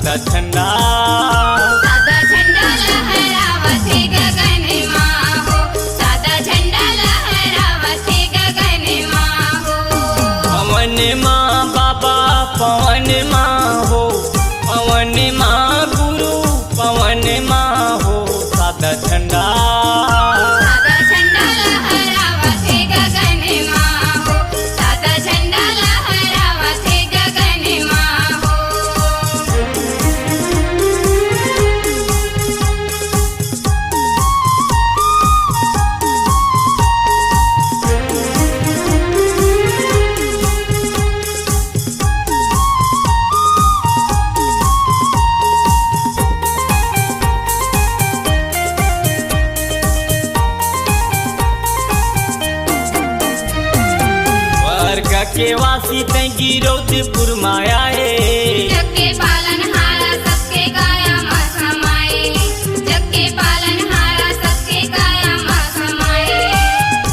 सादा झंडा लहरावत है गगन माँ हो, सादा झंडा लहरावत है गगन माँ हो। पवन माँ बाबा पवन माँ हो, पवन माँ गुरु पवन माँ हो, सादा झंडा लहरावत है गगन माँ हो, सादा झंडा लहरावत है गगन माँ हो। स्वर्ग के वासी तै गिरौदपुर माया है, जग के पालनहारा सबके काया माँ समाए, जग के पालनहारा सबके काया माँ समाए।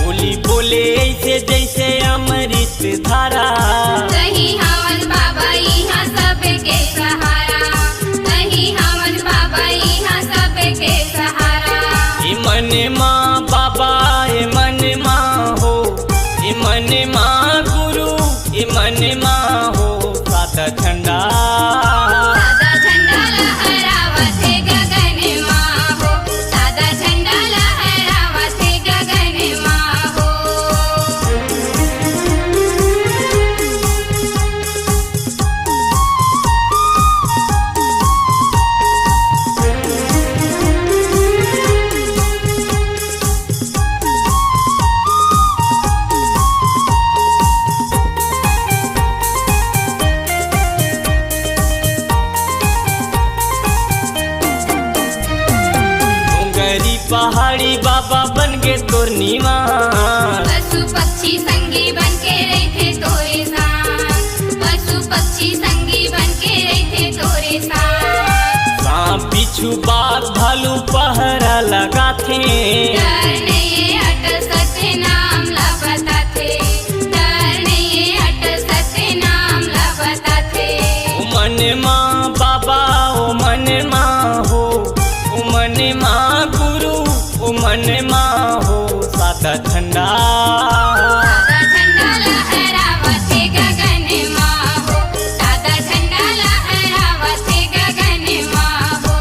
बोली बोले ऐसे जैसे अमृत धारा, कहीं हवन बाबा यहाँ सबके सहारा, कहीं हवन बाबा यहाँ सबके सहारा। ए मन माँ बाबा ए मन माँ हो, ए मन माँ गुरु ए मन माँ हो, सादा झंडा लहरावत है गगन माँ हो, सादा झंडा लहरावत है गगन माँ हो। डोंगरी पहाड़ी बाबा बन के तोर निवास, पशु पक्षी संगी बन के रहते तोरे साथ, पशु पक्षी संगी बन के रहते तोरे साथ। सांप बिच्छू बाघ भालू पहरा लगाथे, डर नहीं अटल सत्य नाम ला बताते, डर नहीं अटल सत्य नाम ला बताते। ओ मन माँ बाबा ओ मन माँ हो, ओ मन माँ गुरु ओ मन माँ हो, सादा झंडा लहरावत है गगन माँ हो, सादा झंडा लहरावत है गगन माँ हो।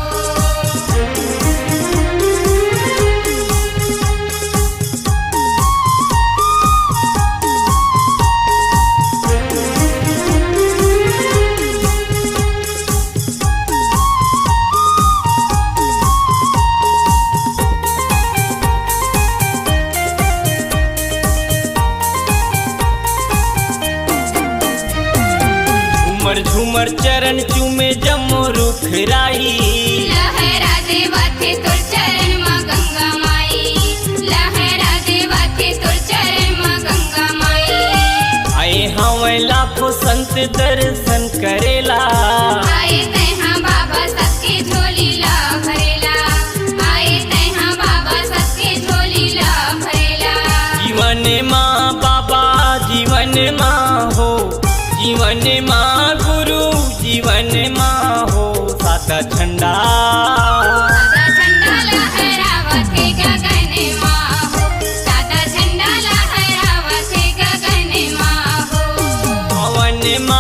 झूमर झूमर चरण चूमे जमो रुख राई, लहरा देवा थे तोर चरण माँ गंगा माई, लहरा देवा थे तोर चरण माँ गंगा माई। आए हमें लाखों संत दर्शन करेला, आए तैहा बाबा सबके झोली ला भरेला, आए तैहा बाबा सबके झोली ला भरेला। जीवन माँ बाबा जीवन माँ हो, जीवन माँ गुरु जीवन माँ हो, सादा झंडा लहरावत है गगन माँ हो, सादा झंडा लहरावत है गगन माँ हो। पवन माँ